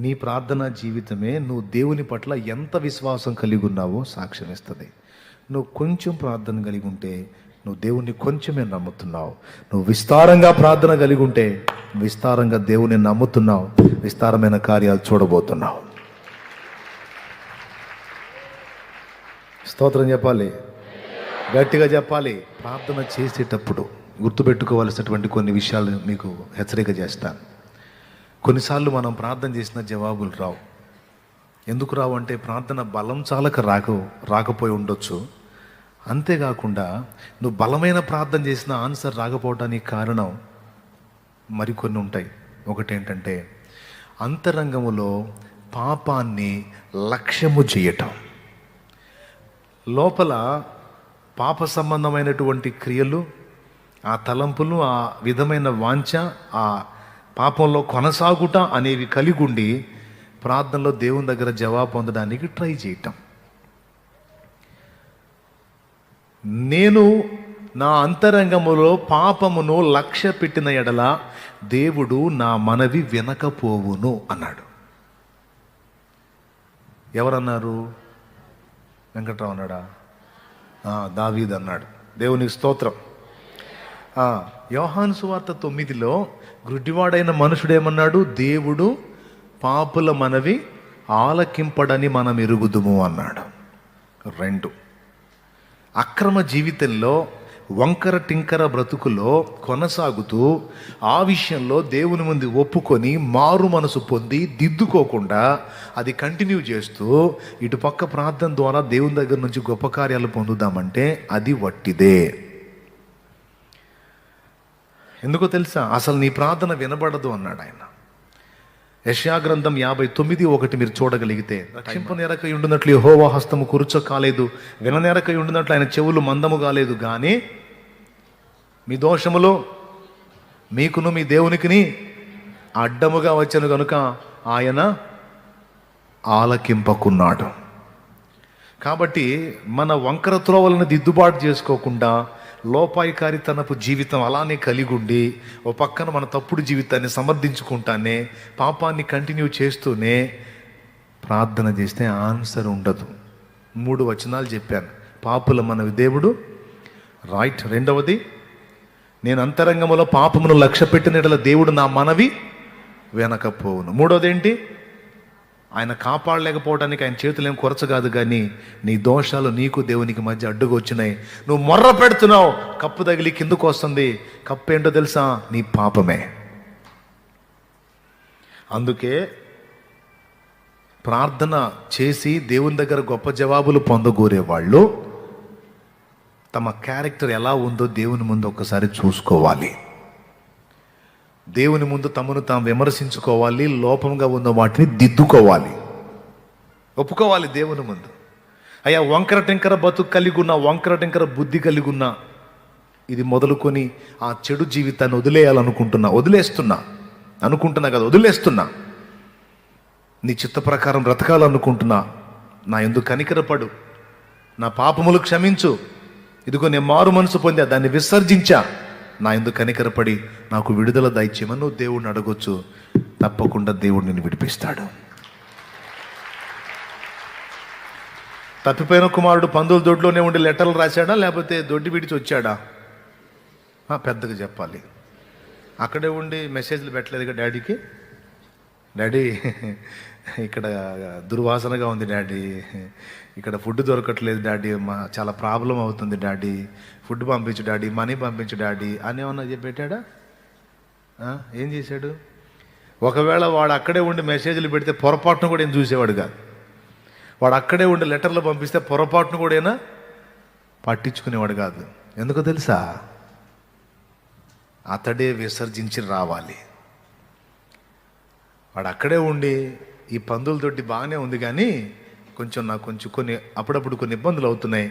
నీ ప్రార్థనా జీవితమే నువ్వు దేవుని పట్ల ఎంత విశ్వాసం కలిగి ఉన్నావో సాక్ష్యం ఇస్తుంది. నువ్వు కొంచెం ప్రార్థన కలిగి ఉంటే నువ్వు దేవుణ్ణి కొంచెమే నమ్ముతున్నావు. నువ్వు విస్తారంగా ప్రార్థన కలిగి ఉంటే విస్తారంగా దేవుని నమ్ముతున్నావు, విస్తారమైన కార్యాలు చూడబోతున్నావు. స్తోత్రం చెప్పాలి, గట్టిగా చెప్పాలి. ప్రార్థన చేసేటప్పుడు గుర్తుపెట్టుకోవాల్సినటువంటి కొన్ని విషయాలు మీకు హెచ్చరిక చేస్తాను. కొన్నిసార్లు మనం ప్రార్థన చేసిన జవాబులు రావు. ఎందుకు రావు అంటే ప్రార్థన బలం చాలక రాకపోయి ఉండొచ్చు. అంతేకాకుండా నువ్వు బలమైన ప్రార్థన చేసిన ఆన్సర్ రాకపోవడానికి కారణం మరికొన్ని ఉంటాయి. ఒకటేంటంటే అంతరంగములో పాపాన్ని లక్ష్యము చేయటం. లోపల పాప సంబంధమైనటువంటి క్రియలు, ఆ తలంపులు, ఆ విధమైన వాంఛ, ఆ పాపంలో కొనసాగుట అనేవి కలిగి ఉండి ప్రార్థనలో దేవుని దగ్గర జవాబు పొందడానికి ట్రై చేయటం. నేను నా అంతరంగములో పాపమును లక్ష్య పెట్టిన ఎడల దేవుడు నా మనవి వినకపోవును అన్నాడు. ఎవరన్నారు? వెంకట్రావు అన్నాడా? దావీదు అన్నాడు. దేవునికి స్తోత్రం. యోహాను సువార్త 9లో గుడ్డివాడైన మనుషుడేమన్నాడు? దేవుడు పాపుల మనవి ఆలకింపడని మనం ఎరుగుదుము అన్నాడు. 2, అక్రమ జీవితంలో వంకర టింకర బ్రతుకులో కొనసాగుతూ ఆ విషయంలో దేవుని ముందు ఒప్పుకొని మారు మనసు పొంది దిద్దుకోకుండా అది కంటిన్యూ చేస్తూ ఇటుపక్క ప్రార్థన ద్వారా దేవుని దగ్గర నుంచి గొప్ప కార్యాలు పొందుదామంటే అది వట్టిదే. ఎందుకో తెలుసా? అసలు నీ ప్రార్థన వినబడదు అన్నాడు ఆయన. యెషయా గ్రంథం 59:1 మీరు చూడగలిగితే, రక్షింపనేరకై ఉండునట్లు యెహోవా హస్తము కురుచ కాలేదు, విననేరకై ఉండునట్లు ఆయన చెవులు మందము కాలేదు, కానీ మీ దోషములో మీకును మీ దేవునికిని అడ్డముగా వచ్చను కనుక ఆయన ఆలకింపకున్నాడు. కాబట్టి మన వంకర త్రోవలను దిద్దుబాటు చేసుకోకుండా లోపాయికారితనపు జీవితం అలానే కలిగి ఉండి ఓ పక్కన మన తప్పుడు జీవితాన్ని సమర్థించుకుంటానే పాపాన్ని కంటిన్యూ చేస్తూనే ప్రార్థన చేస్తే ఆన్సర్ ఉండదు. 3 వచనాలు చెప్పాను. పాపుల మనవి దేవుడు రైట్. 2వది, నేను అంతరంగంలో పాపమును లక్ష్య పెట్టిన ఎడల దేవుడు నా మనవి వినకపోవును. 3వది ఏంటి? ఆయన కాపాడలేకపోవడానికి ఆయన చేతులు ఏం కొరచ కాదు, కానీ నీ దోషాలు నీకు దేవునికి మధ్య అడ్డుగా వచ్చినాయి. నువ్వు మొర్ర పెడుతున్నావు, కప్పు తగిలి కిందకు వస్తుంది. కప్పు ఏంటో తెలుసా? నీ పాపమే. అందుకే ప్రార్థన చేసి దేవుని దగ్గర గొప్ప జవాబులు పొందగోరే వాళ్ళు తమ క్యారెక్టర్ ఎలా ఉందో దేవుని ముందు ఒక్కసారి చూసుకోవాలి. దేవుని ముందు తమను తాము విమర్శించుకోవాలి. లోపంగా ఉన్న వాటిని దిద్దుకోవాలి, ఒప్పుకోవాలి దేవుని ముందు. అయ్యా, వంకర టెంకర బతుకు కలిగి ఉన్న, వంకర టెంకర బుద్ధి కలిగి ఉన్న, ఇది మొదలుకొని ఆ చెడు జీవితాన్ని వదిలేస్తున్నా నీ చిత్త ప్రకారం బ్రతకాలనుకుంటున్నా. నా యందు కనికరపడు, నా పాపములు క్షమించు. ఇదిగో నేను మారు మనసు పొందా, దాన్ని విసర్జించా. నా యందు కనికరపడి నాకు విడుదల దయచేయమని నువ్వు దేవుడిని అడగొచ్చు. తప్పకుండా దేవుడు నిన్ను విడిపిస్తాడు. తప్పిపోయిన కుమారుడు పందుల దొడ్లోనే ఉండి లెటర్లు రాశాడా, లేకపోతే దొడ్డి విడిచి వచ్చాడా? పెద్దగా చెప్పాలి. అక్కడే ఉండి మెసేజ్లు పెట్టలేదుగా డాడీకి. డాడీ, ఇక్కడ దుర్వాసనగా ఉంది డాడీ, ఇక్కడ ఫుడ్ దొరకట్లేదు డాడీ, చాలా ప్రాబ్లం అవుతుంది డాడీ, ఫుడ్ పంపించు డాడీ, మనీ పంపించు డాడీ అని ఏమన్నా చెప్పాడా? ఏం చేశాడు? ఒకవేళ వాడు అక్కడే ఉండి మెసేజ్లు పెడితే పొరపాటును కూడా ఏం చూసేవాడు కాదు. వాడు అక్కడే ఉండి లెటర్లు పంపిస్తే పొరపాటును కూడా ఏనా పట్టించుకునేవాడు కాదు. ఎందుకో తెలుసా? అతడే విసర్జించి రావాలి. వాడు అక్కడే ఉండి ఈ పందుల తోటి బాగానే ఉంది, కానీ నాకు అప్పుడప్పుడు కొన్ని ఇబ్బందులు అవుతున్నాయి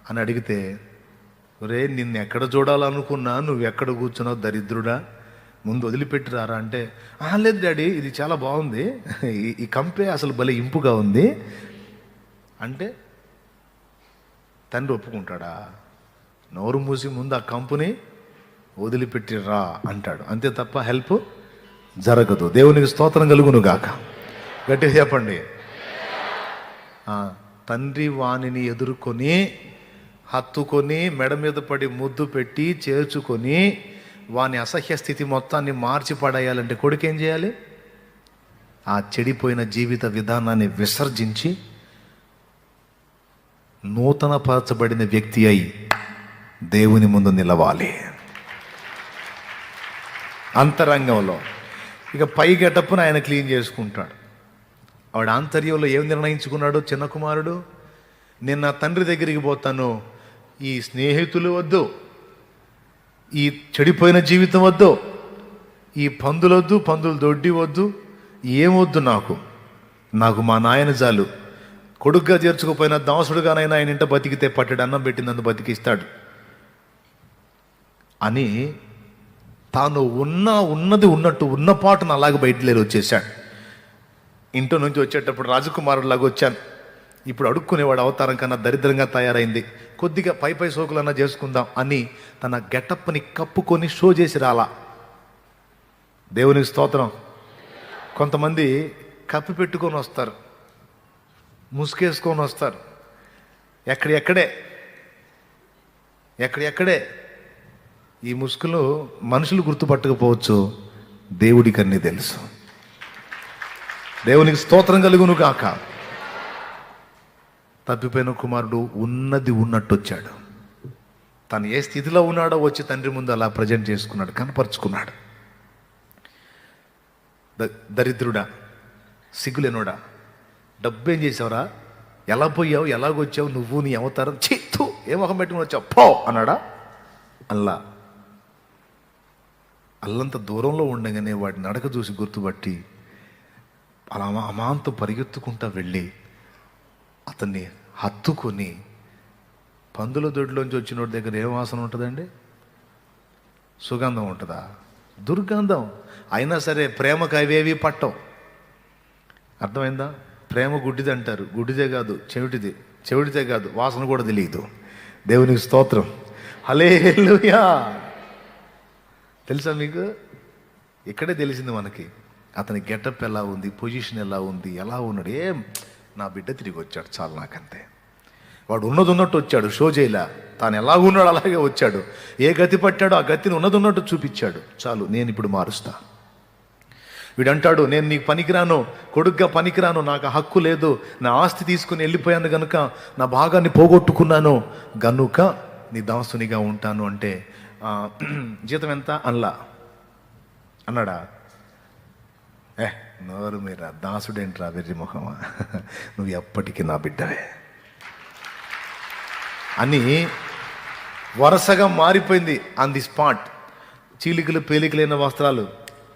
అని అడిగితే, ఒరే నిన్ను ఎక్కడ చూడాలనుకున్నా, నువ్వు ఎక్కడ కూర్చున్నావు దరిద్రుడా, ముందు వదిలిపెట్టి రారా అంటే, లేదు డాడీ ఇది చాలా బాగుంది, ఈ కంపే అసలు భలే ఇంపుగా ఉంది అంటే తండ్రి ఒప్పుకుంటాడా? నోరు మూసి ముందు ఆ కంపుని వదిలిపెట్టి రా అంటాడు. అంతే తప్ప హెల్ప్ జరగదు. దేవునికి స్తోత్రం కలుగును గాక. గట్టిగా చెప్పండి. తండ్రి వానిని ఎదుర్కొని హత్తుకొని మెడ మీద పడి ముద్దు పెట్టి చేర్చుకొని వాని అసహ్య స్థితి మొత్తాన్ని మార్చి పడేయాలంటే కొడుకు ఏం చేయాలి? ఆ చెడిపోయిన జీవిత విధానాన్ని విసర్జించి నూతన పరచబడిన వ్యక్తి అయి దేవుని ముందు నిలవాలి. అంతరంగంలో ఇక పై గెటప్పును ఆయన క్లీన్ చేసుకుంటాడు. ఆవిడ ఆంతర్యంలో ఏం నిర్ణయించుకున్నాడు చిన్న కుమారుడు? నేను నా తండ్రి దగ్గరికి పోతాను, ఈ స్నేహితులు వద్దు, ఈ చెడిపోయిన జీవితం వద్దు, ఈ పందులొద్దు, పందులు దొడ్డి వద్దు, ఏమొద్దు, నాకు మా నాయన చాలు. కొడుగ్గా చేర్చుకుపోయిన దాసుడుగానైనా ఆయన ఇంట బతికితే పట్టడు అన్నం పెట్టినందు బతికిస్తాడు అని తాను ఉన్నది ఉన్నట్టు ఉన్న పాటును అలాగే బయటలేరు వచ్చేసాడు. ఇంట్లో నుంచి వచ్చేటప్పుడు రాజకుమారులాగా వచ్చాను, ఇప్పుడు అడుక్కునేవాడు అవతారం కన్నా దరిద్రంగా తయారైంది, కొద్దిగా పై సోకులన్నా చేసుకుందాం అని తన గెటప్ని కప్పుకొని షో చేసి రాలా. దేవునికి స్తోత్రం. కొంతమంది కప్పి పెట్టుకొని వస్తారు, ముసుకేసుకొని వస్తారు, ఎక్కడెక్కడే. ఈ ముసుగులు మనుషులు గుర్తుపట్టకపోవచ్చు, దేవుడికి అన్నీ తెలుసు. దేవునికి స్తోత్రం కలుగును గాక. తప్పిపోయిన కుమారుడు ఉన్నది ఉన్నట్టు వచ్చాడు. తను ఏ స్థితిలో ఉన్నాడో వచ్చి తండ్రి ముందు అలా ప్రజెంట్ చేసుకున్నాడు, కనపరుచుకున్నాడు. దరిద్రుడా, సిగ్గులేనోడా, డబ్బు ఏం చేసావురా, ఎలా పోయావు, ఎలాగొచ్చావు, నువ్వు నీ అవతారం, చిత్తు ఏ ముఖం పెట్టుకుని వచ్చావు, పో అన్నాడా? అల్లంత దూరంలో ఉండగానే వాడి నడక చూసి గుర్తుపట్టి అలా అమాంతం పరిగెత్తుకుంటా వెళ్ళి అతన్ని హత్తుకొని, పందుల దొడ్లోంచి వచ్చినోడి దగ్గర ఏ వాసన ఉంటుందండి? సుగంధం ఉంటుందా? దుర్గంధం. అయినా సరే ప్రేమకు అవేవి పట్టవు. అర్థమైందా? ప్రేమ గుడ్డిది అంటారు, గుడ్డిదే కాదు చెవిటిదే కాదు, వాసన కూడా తెలియదు. దేవునికి స్తోత్రం. హల్లెలూయా. తెలుసా మీకు? ఇక్కడే తెలిసింది మనకి అతని గెటప్ ఎలా ఉంది, పొజిషన్ ఎలా ఉంది, ఎలా ఉన్నాడు. నా బిడ్డ తిరిగి వచ్చాడు చాలు నాకంతే. వాడు ఉన్నది ఉన్నట్టు వచ్చాడు, షో చేయలే. తాను ఎలా ఉన్నాడు అలాగే వచ్చాడు. ఏ గతి పట్టాడో ఆ గతిని ఉన్నది ఉన్నట్టు చూపించాడు. చాలు, నేను ఇప్పుడు మారుస్తా. వీడంటాడు, నేను నీకు పనికిరాను, కొడుగ్గా పనికిరాను, నాకు హక్కు లేదు, నా ఆస్తి తీసుకుని వెళ్ళిపోయాను కనుక, నా భాగాన్ని పోగొట్టుకున్నాను గనుక నీ దాసునిగా ఉంటాను అంటే జీతం ఎంత అన్నాడా? నోరు మీరా, దాసుడేంట్రా వెర్రి ముఖమా, నువ్వు ఎప్పటికీ నా బిడ్డవే అని వరుసగా మారిపోయింది. ఆన్ ది స్పాట్ చీలికలు పేలికలైన వస్త్రాలు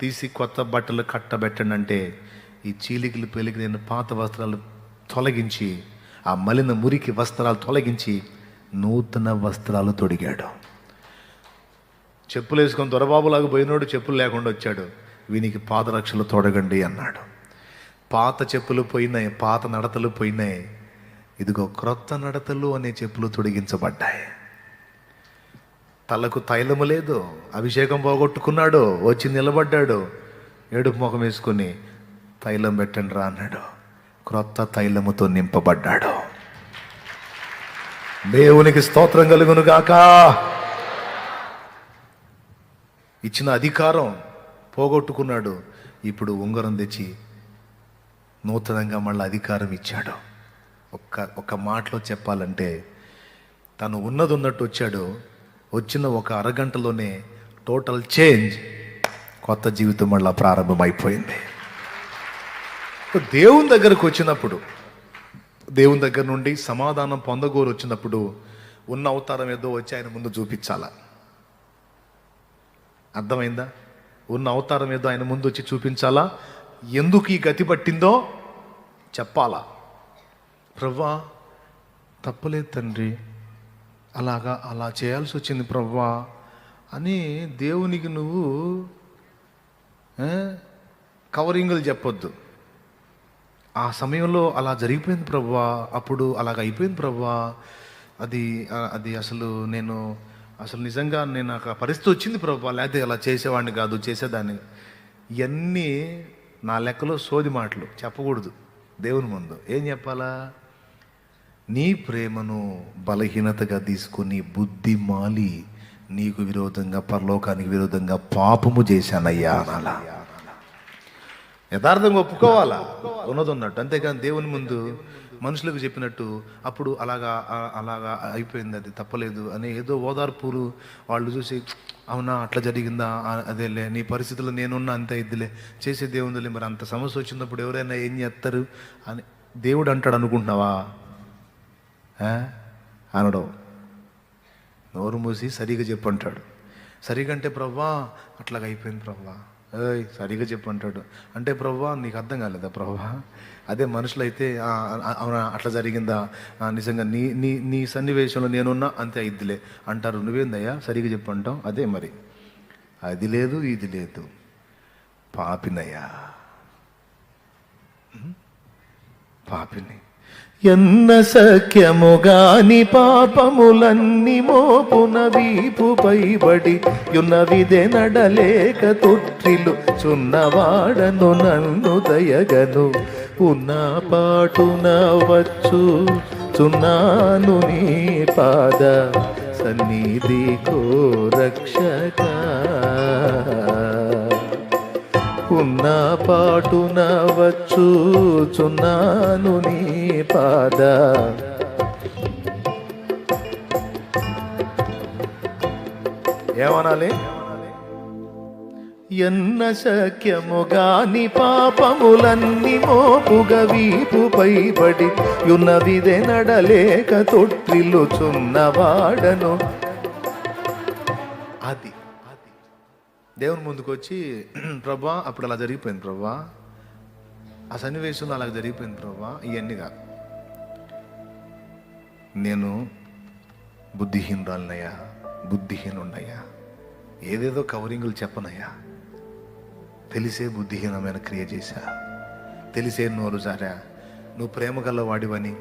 తీసి కొత్త బట్టలు కట్టబెట్టండి అంటే ఈ చీలికలు పేలికలైన పాత వస్త్రాలు తొలగించి, ఆ మలిన మురికి వస్త్రాలు తొలగించి నూతన వస్త్రాలు తొడిగాడు. చెప్పులు వేసుకొని దొరబాబులాగా పోయినోడు చెప్పులు లేకుండా వచ్చాడు. వీనికి పాదరక్షలు తొడగండి అన్నాడు. పాత చెప్పులు పోయినాయి, పాత నడతలు పోయినాయి, ఇదిగో క్రొత్త నడతలు అనే చెప్పులు తొడిగించబడ్డాయి. తలకు తైలము లేదు, అభిషేకం పోగొట్టుకున్నాడు, వచ్చి నిలబడ్డాడు, ఏడుపు ముఖం వేసుకుని తైలం పెట్టండి రా అన్నాడు. క్రొత్త తైలముతో నింపబడ్డాడు. దేవునికి స్తోత్రం కలుగును గాక. ఇచ్చిన అధికారం పోగొట్టుకున్నాడు, ఇప్పుడు ఉంగరం తెచ్చి నూతనంగా మళ్ళీ అధికారం ఇచ్చాడు. ఒక్క మాటలో చెప్పాలంటే తను ఉన్నది ఉన్నట్టు వచ్చాడు. వచ్చిన ఒక అరగంటలోనే టోటల్ చేంజ్, కొత్త జీవితం మళ్ళీ ప్రారంభమైపోయింది. దేవుని దగ్గరకు వచ్చినప్పుడు, దేవుని దగ్గర నుండి సమాధానం పొందగోరు వచ్చినప్పుడు ఉన్న అవతారం ఏదో వచ్చి ఆయన ముందు చూపించాలా. అర్థమైందా? ఉన్న అవతారం ఏదో ఆయన ముందు వచ్చి చూపించాలా. ఎందుకు ఈ గతి పట్టిందో చెప్పాలా. ప్రవ్వా తప్పలేదు తండ్రి, అలా చేయాల్సి వచ్చింది ప్రవ్వా అని దేవునికి నువ్వు కవరింగులు చెప్పొద్దు. ఆ సమయంలో అలా జరిగిపోయింది ప్రవ్వా, అప్పుడు అలాగ అయిపోయింది ప్రవ్వా, అది అసలు నిజంగా నాకు ఆ పరిస్థితి వచ్చింది ప్రవ్వా, లేకపోతే అలా చేసేవాడిని కాదు, చేసేదాన్ని. ఇవన్నీ నా లెక్కలో సోది మాటలు చెప్పకూడదు దేవుని ముందు. ఏం చెప్పాలా? నీ ప్రేమను బలహీనతగా తీసుకుని బుద్ధి మాలి నీకు విరోధంగా పరలోకానికి విరోధంగా పాపము చేశానయ్యా అనాలా. యథార్థంగా ఒప్పుకోవాలా ఉన్నది ఉన్నట్టు, అంతేకాని దేవుని ముందు మనుషులకు చెప్పినట్టు అప్పుడు అలాగా అయిపోయింది, అది తప్పలేదు అని ఏదో ఓదార్పులు వాళ్ళు చూసి, అవునా అట్లా జరిగిందా, అదేలే నీ పరిస్థితుల్లో నేనున్నా అంతే ఇద్దిలే, చేసే దేవుందిలే, మరి అంత సమస్య వచ్చినప్పుడు ఎవరైనా ఏం చేస్తారు అని దేవుడు అంటాడు అనుకుంటున్నావా? అనడం. నోరు మూసి సరిగా చెప్పంటాడు. సరిగా అంటే ప్రవ్వా అట్లాగ అయిపోయింది ప్రవ్వా, సరిగా చెప్పంటాడు. అంటే ప్రవ్వా నీకు అర్థం కాలేదా ప్రవ్వా? అదే మనుషులైతే అవునా అట్లా జరిగిందా, నిజంగా నీ నీ నీ సన్నివేశంలో నేనున్నా అంతే ఇద్దిలే అంటారు. నువ్వేందయ్యా సరిగా చెప్పంటావు? అదే మరి అది లేదు ఇది లేదు, పాపినయ్యా, పాపిని. ఎన్న సఖ్యముగాని పాపములన్నీ మోపున వీపుపై బడి యున్నవిదే నడలేక తొట్టిలు చున్నవాడను నన్ను దయగను ఉన్న పాటున వచ్చు చున్నాను నీ పాద సన్నిధి కో రక్షక. ఉన్న పాటున వచ్చుచున్నాను నీ పాద. ఏమనాలి? ఎన్న శక్యముగాని పాపములన్నీ మోపుగా వీపుపై పడి యున్నవిదే నడలేక తొట్టిల్లుచున్నవాడను. అది దేవుని ముందుకు వచ్చి, ప్రభా అప్పుడు అలా జరిగిపోయింది ప్రభా, ఆ సన్నివేశంలో అలా జరిగిపోయింది ప్రభా, ఇవన్నీ కాదు, నేను బుద్ధిహీనురాలనయ్యా, బుద్ధిహీనుండయ్యా, ఏదేదో కవరింగులు చెప్పనయ్యా, తెలిసే బుద్ధిహీనమైన క్రియ చేశా, తెలిసే నోరు జారా, నువ్వు ప్రేమ గలవాడివని,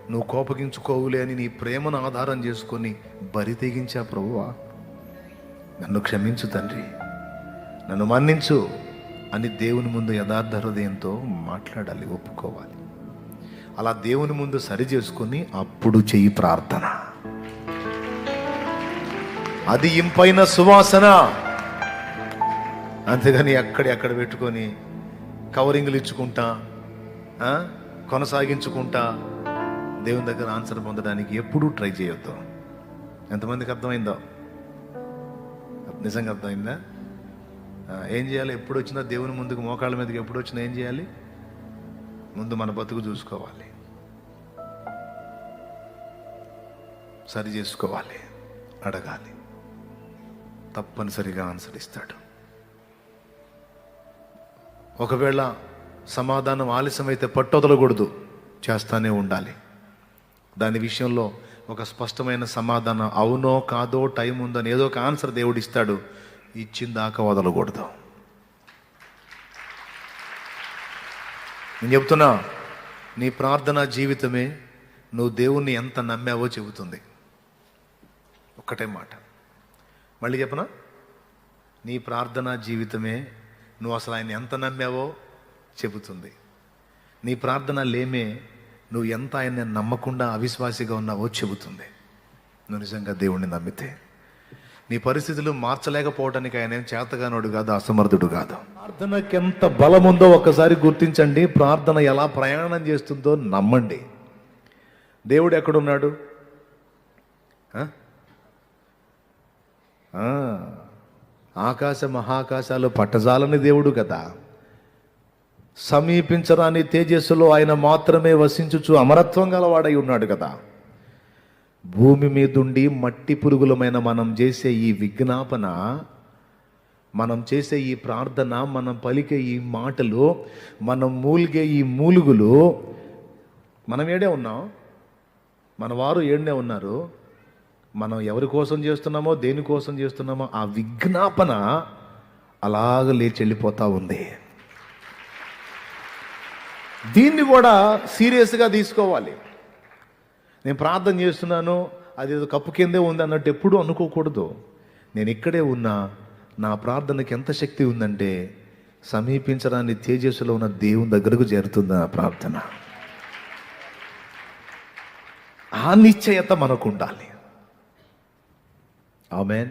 నువ్వు కోపగించుకోవులే అని నీ ప్రేమను ఆధారం చేసుకొని బరి తెగించా ప్రభువా, నన్ను క్షమించు తండ్రి, నన్ను మన్నించు అని దేవుని ముందు యథార్థ హృదయంతో మాట్లాడాలి, ఒప్పుకోవాలి. అలా దేవుని ముందు సరి చేసుకొని అప్పుడు చెయ్యి ప్రార్థన. అది ఇంపైన సువాసన. అంతేగాని అక్కడ పెట్టుకొని కవరింగ్లు ఇచ్చుకుంటా కొనసాగించుకుంటా దేవుని దగ్గర ఆన్సర్ పొందడానికి ఎప్పుడూ ట్రై చేయొద్దు. ఎంతమందికి అర్థమైందో? నిజంగా అర్థమైందా? ఏం చేయాలి? ఎప్పుడు వచ్చినా దేవుని ముందుకు మోకాళ్ళ మీదకి ఎప్పుడు వచ్చినా ఏం చేయాలి? ముందు మన బతుకు చూసుకోవాలి, సరి చేసుకోవాలి, అడగాలి, తప్పనిసరిగా ఆన్సర్ ఇస్తాడు. ఒకవేళ సమాధానం ఆలస్యమైతే పట్టొదలకూడదు, చేస్తానే ఉండాలి. దాని విషయంలో ఒక స్పష్టమైన సమాధానం, అవునో కాదో టైం ఉందని ఏదో ఒక ఆన్సర్ దేవుడు ఇస్తాడు, ఇచ్చిందాకా వదలకూడదు. నేను చెప్తున్నా, నీ ప్రార్థనా జీవితమే నువ్వు దేవుణ్ణి ఎంత నమ్మావో చెబుతుంది. ఒక్కటే మాట మళ్ళీ చెప్పనా? నీ ప్రార్థనా జీవితమే నువ్వు అసలు ఆయన ఎంత నమ్మావో చెబుతుంది. నీ ప్రార్థన లేమే నువ్వు ఎంత ఆయన్ని నమ్మకుండా అవిశ్వాసిగా ఉన్నావో చెబుతుంది. నువ్వు నిజంగా దేవుణ్ణి నమ్మితే నీ పరిస్థితులు మార్చలేకపోవడానికి ఆయన ఏం చేతగానోడు కాదు, అసమర్థుడు కాదు. ప్రార్థనకి ఎంత బలం ఉందో ఒక్కసారి గుర్తించండి. ప్రార్థన ఎలా ప్రయాణం చేస్తుందో నమ్మండి. దేవుడు ఎక్కడున్నాడు? ఆకాశ మహాకాశాలు పట్టజాలని దేవుడు కదా. సమీపించరాని తేజస్సులో ఆయన మాత్రమే వసించుచు అమరత్వం గలవాడై ఉన్నాడు కదా. భూమి మీదుండి మట్టి పురుగులమైన మనం చేసే ఈ విజ్ఞాపన, మనం చేసే ఈ ప్రార్థన, మనం పలికే ఈ మాటలు, మనం మూలిగే ఈ మూలుగులు, మనం ఏడే ఉన్నాం, మన వారు ఏడే ఉన్నారు. మనం ఎవరి కోసం చేస్తున్నామో, దేనికోసం చేస్తున్నామో ఆ విజ్ఞాపన అలాగ లేచి వెళ్ళిపోతూ ఉంది. దీన్ని కూడా సీరియస్గా తీసుకోవాలి. నేను ప్రార్థన చేస్తున్నాను, అది ఏదో కప్పు కిందే ఉంది అన్నట్టు ఎప్పుడూ అనుకోకూడదు. నేను ఇక్కడే ఉన్నా, నా ప్రార్థనకి ఎంత శక్తి ఉందంటే సమీపించడాన్ని తేజస్సులో ఉన్న దేవుని దగ్గరకు చేరుతుంది ఆ ప్రార్థన. ఆ నిశ్చయత మనకు ఉండాలి. ఆమేన్.